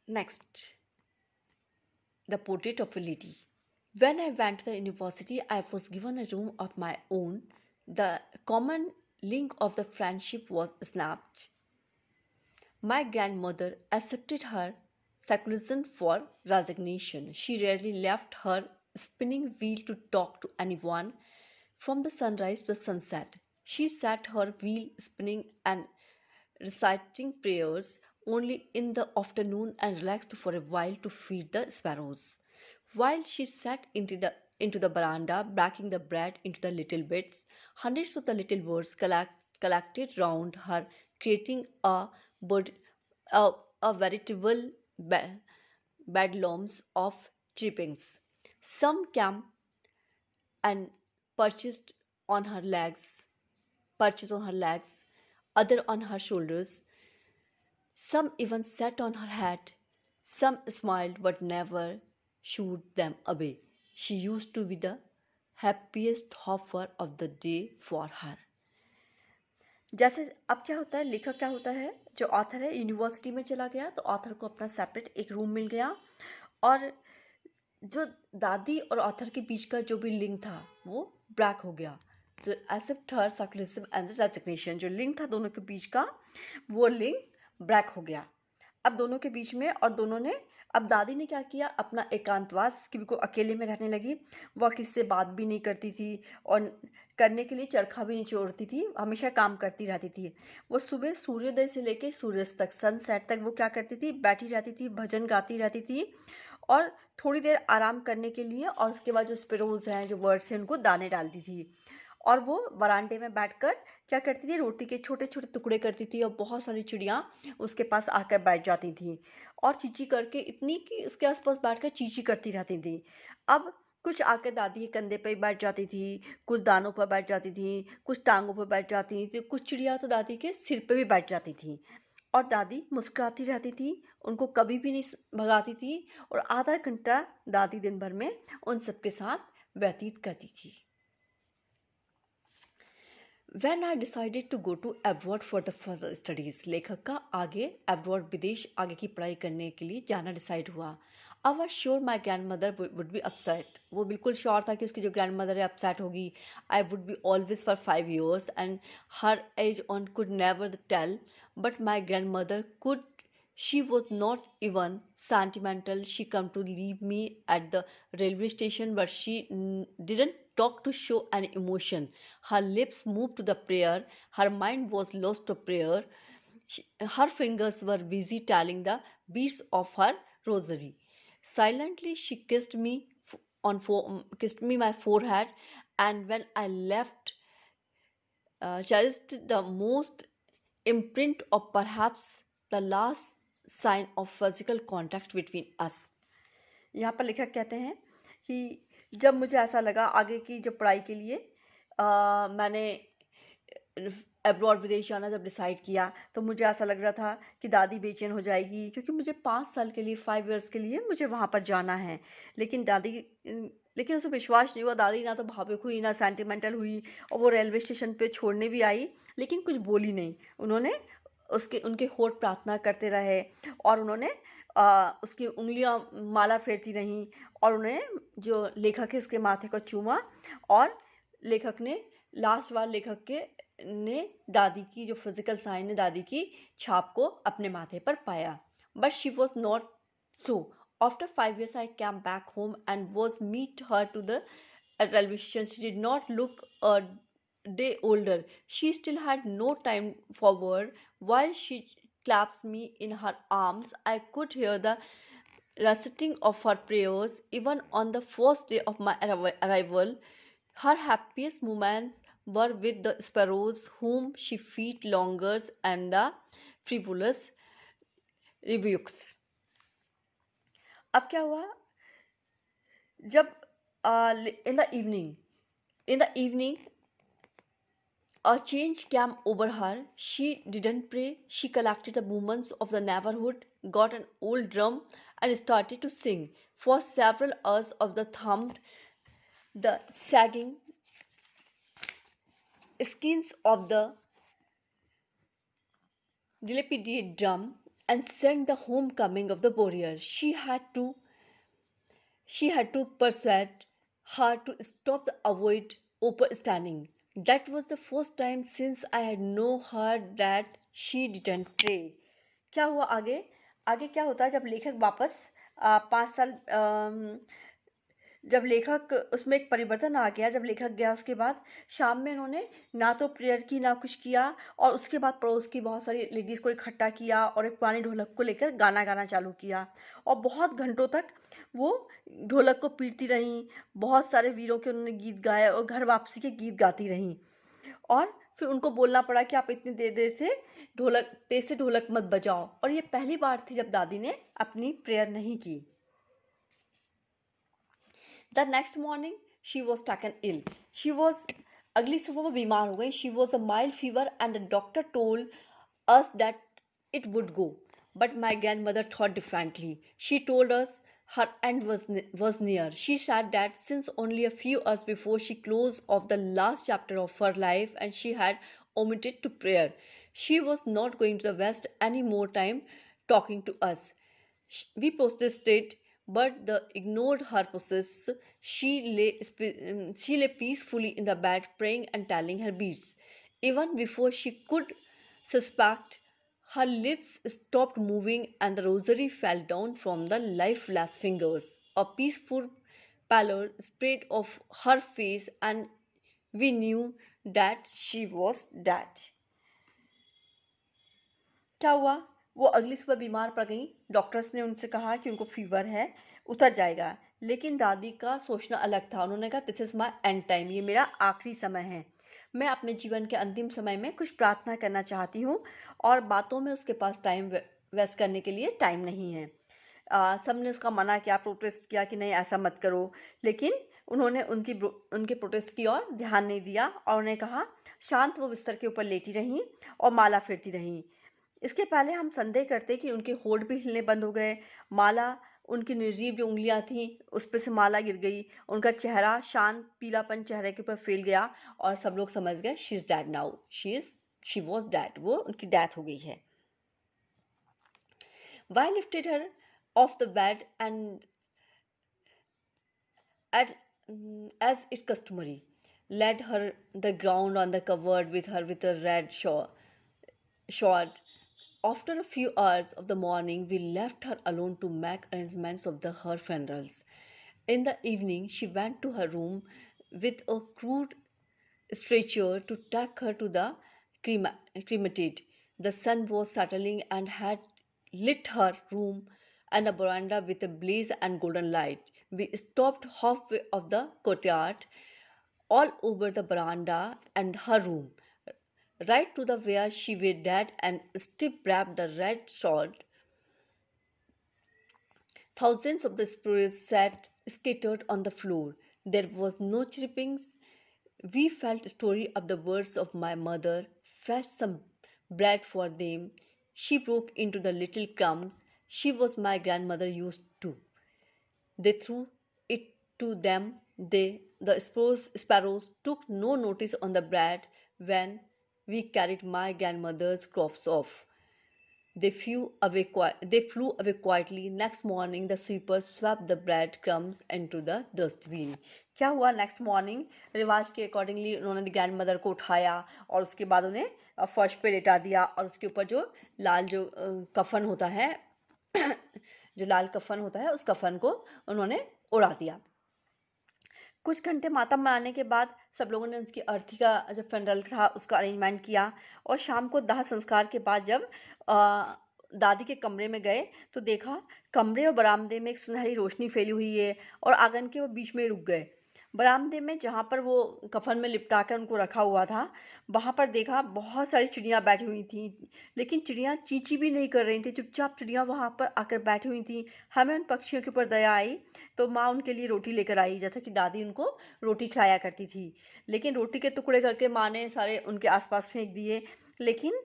Next, the portrait of a lady. When I went to the university, I was given a room of my own. The common link of the friendship was snapped. My grandmother accepted her seclusion for resignation. She rarely left her spinning wheel to talk to anyone. From the sunrise to the sunset, she sat her wheel spinning and reciting prayers only in the afternoon and relaxed for a while to feed the sparrows. While she sat into the veranda, breaking the bread into the little bits, hundreds of the little birds collected round her, creating bird, a, a veritable bedlams of chirpings. Some came and perched on her legs, perches on her legs, other on her shoulders. Some even sat on her head. Some smiled but never shooed them away. She used to be the happiest hopper of the day for her. जैसे अब क्या होता है, लेखक क्या होता है, जो ऑथर है यूनिवर्सिटी में चला गया तो ऑथर को अपना सेपरेट एक रूम मिल गया, और जो दादी और ऑथर के बीच का जो भी लिंक था वो ब्रेक हो गया. जो एक्सेप्ट हर सर्कुलरिज्म एंड रेजिग्नेशन, जो लिंक था दोनों के बीच का, वो लिंक ब्रेक हो गया अब दोनों के बीच में. और दोनों ने, अब दादी ने क्या किया, अपना एकांतवास की बिल्कुल अकेले में रहने लगी. वह किसी से बात भी नहीं करती थी और करने के लिए चरखा भी नहीं छोड़ती थी, हमेशा काम करती रहती थी. वो सुबह सूर्योदय से लेकर सूर्यास्त तक, सनसेट तक वो क्या करती थी, बैठी रहती थी, भजन गाती रहती थी और थोड़ी देर आराम करने के लिए, और उसके बाद जो स्पिरोज हैं, जो बर्ड्स हैं, उनको दाने डालती थी. और वो वरांडे में बैठकर क्या करती थी, रोटी के छोटे छोटे टुकड़े करती थी और बहुत सारी चिड़ियाँ उसके पास आकर बैठ जाती थी और चींची करके, इतनी कि उसके आसपास बैठकर चींची करती रहती थी. अब कुछ आकर दादी के कंधे पर बैठ जाती थी, कुछ दानों पर बैठ जाती थी, कुछ टांगों पर बैठ जाती थी, कुछ चिड़िया तो दादी के सिर पे भी बैठ जाती थी. और दादी मुस्कुराती रहती थी, उनको कभी भी नहीं भगाती थी, और आधा घंटा दादी दिन भर में उन सबके साथ व्यतीत करती थी. When I decided to go to abroad for the further studies, लेखक का आगे abroad विदेश आगे की पढ़ाई करने के लिए जाना डिसाइड हुआ. I was sure my grandmother would be upset. वो बिल्कुल श्योर था कि उसकी जो grandmother है upset होगी. I would be always for 5 years and her age on could never tell, but my grandmother could. She was not even sentimental. She come to leave me at the railway station, but she didn't talk to show any emotion. Her lips moved to the prayer. Her mind was lost to prayer. Her fingers were busy telling the beads of her rosary. Silently, she kissed me kissed me my forehead, and when I left, cherished the most imprint of perhaps the last sign of physical contact between us. यहाँ पर लेखक कहते हैं कि जब मुझे ऐसा लगा आगे की जो पढ़ाई के लिए मैंने अब्रॉड विदेश जाना जब डिसाइड किया, तो मुझे ऐसा लग रहा था कि दादी बेचैन हो जाएगी, क्योंकि मुझे 5 साल के लिए, 5 इयर्स के लिए मुझे वहाँ पर जाना है. लेकिन उसे विश्वास नहीं हुआ. दादी ना तो भावुक हुई, ना सेंटिमेंटल हुई, और वो रेलवे स्टेशन पे छोड़ने भी आई, लेकिन कुछ बोली नहीं. उन्होंने उनके होठ प्रार्थना करते रहे, और उन्होंने उसकी उंगलियां माला फेरती रहीं, और उन्हें जो लेखक है उसके माथे को चूमा, और लेखक ने लास्ट बार लेखक के ने दादी की जो फिजिकल साइन है, दादी की छाप को अपने माथे पर पाया. But she was not so. After 5 years I came back home and was meet her to the railway station. She did not look a day older. She still had no time for word. While she clasped me in her arms, I could hear the reciting of her prayers. Even on the first day of my arrival, her happiest moments were with the sparrows whom she feed longers and the frivolous rebukes. अब क्या हुआ, जब in the evening a change came over her. She didn't pray. She collected the women of the neighborhood, got an old drum, and started to sing. For several hours of the thumped the sagging skins of the dilapidated drum, and sang the homecoming of the warrior. She had to persuade her to stop the avoid overstanding. That was the first time since I had known her that she didn't pray. क्या हुआ आगे? आगे क्या होता है जब लेखक वापस 5 साल जब लेखक उसमें एक परिवर्तन आ गया, जब लेखक गया उसके बाद शाम में उन्होंने ना तो प्रेयर की, ना कुछ किया, और उसके बाद पड़ोस की बहुत सारी लेडीज़ को इकट्ठा किया और एक पुरानी ढोलक को लेकर गाना गाना चालू किया और बहुत घंटों तक वो ढोलक को पीटती रहीं। बहुत सारे वीरों के उन्होंने गीत गाए और घर वापसी के गीत गाती रहीं और फिर उनको बोलना पड़ा कि आप इतनी देर से ढोलक मत बजाओ। और ये पहली बार थी जब दादी ने अपनी प्रेयर नहीं की। The next morning she was taken ill. She was अगली सुबह वो बीमार हो गई. She was a mild fever and the doctor told us that it would go. But my grandmother thought differently. She told us her end was near. She said that since only a few hours before she closed off the last chapter of her life and she had omitted to prayer, she was not going to the west any more time talking to us. We protested, but the ignored her process. She lay peacefully in the bed, praying and telling her beads. Even before she could suspect, her lips stopped moving and the rosary fell down from the lifeless fingers. A peaceful pallor spread over her face, and we knew that she was dead. क्या हुआ? वो अगली सुबह बीमार पड़ गई। Doctors ने उनसे कहा कि उनको फीवर है, उतर जाएगा। लेकिन दादी का सोचना अलग था। उन्होंने कहा this is my and time, ये मेरा आखिरी समय है। मैं अपने जीवन के अंतिम समय में कुछ प्रार्थना करना चाहती हूँ और बातों में उसके पास टाइम वेस्ट करने के लिए टाइम नहीं है। सबने उसका मना किया, प्रोटेस्ट किया कि नहीं ऐसा मत करो, लेकिन उन्होंने उनके प्रोटेस्ट की ओर ध्यान नहीं दिया और उन्हें कहा शांत वो बिस्तर के ऊपर लेटी रहीं और माला फेरती रहीं। इसके पहले हम संदेह करते कि उनके होंठ भी हिलने बंद हो गए, माला उनकी निर्जीव जो उंगलियां थीं उस पे से माला गिर गई, उनका चेहरा शांत पीलापन चेहरे के ऊपर फैल गया और सब लोग समझ गए she is dead now, she was dead, वो उनकी डेथ हो गई है। Why lifted her off the bed and at as it customary led her the ground on the covered with a red shawd. After a few hours of the morning, we left her alone to make arrangements of her funerals. In the evening, she went to her room with a crude stretcher to take her to the cremated. The sun was settling and had lit her room and the veranda with a blaze and golden light. We stopped halfway of the courtyard, all over the veranda and her room, right to the where she lay dead and still wrapped the red shawl. Thousands of the sparrows sat scattered on the floor. There was no chirping. We felt story of the words of my mother, fetched some bread for them. She broke into the little crumbs. She was my grandmother used to. They threw it to them. The sparrows took no notice on the bread when we carried my grandmother's crops off. They flew away quietly. Next morning, the sweeper swept the bread crumbs into the dustbin. क्या हुआ next morning? रिवाज के accordingly उन्होंने grand mother को उठाया और उसके बाद उन्हें फर्श पे लेटा दिया और उसके ऊपर जो लाल जो कफन होता है जो लाल कफन होता है उस कफन को उन्होंने उड़ा दिया। कुछ घंटे मातम मनाने के बाद सब लोगों ने उसकी अर्थी का जो फनरल था उसका अरेंजमेंट किया और शाम को दाह संस्कार के बाद जब दादी के कमरे में गए तो देखा कमरे और बरामदे में एक सुनहरी रोशनी फैली हुई है और आंगन के वो बीच में रुक गए। बरामदे में जहाँ पर वो कफन में लिपटा कर उनको रखा हुआ था वहाँ पर देखा बहुत सारी चिड़ियाँ बैठी हुई थीं, लेकिन चिड़ियाँ चींची भी नहीं कर रही थी, चुपचाप चिड़ियाँ वहाँ पर आकर बैठी हुई थीं। हमें उन पक्षियों के ऊपर दया आई तो माँ उनके लिए रोटी लेकर आई, जैसा कि दादी उनको रोटी खिलाया करती थी। लेकिन रोटी के टुकड़े करके माँ ने सारे उनके आसपास फेंक दिए, लेकिन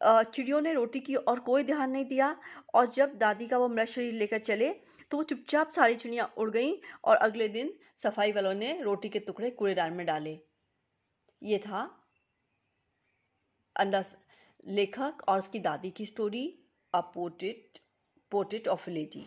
चिड़ियों ने रोटी की और कोई ध्यान नहीं दिया। और जब दादी का वो मृत शरीर लेकर चले तो वो चुपचाप सारी चिड़ियाँ उड़ गईं और अगले दिन सफाई वालों ने रोटी के टुकड़े कूड़ेदान में डाले। ये था लेखक और उसकी दादी की story a portrait of a lady.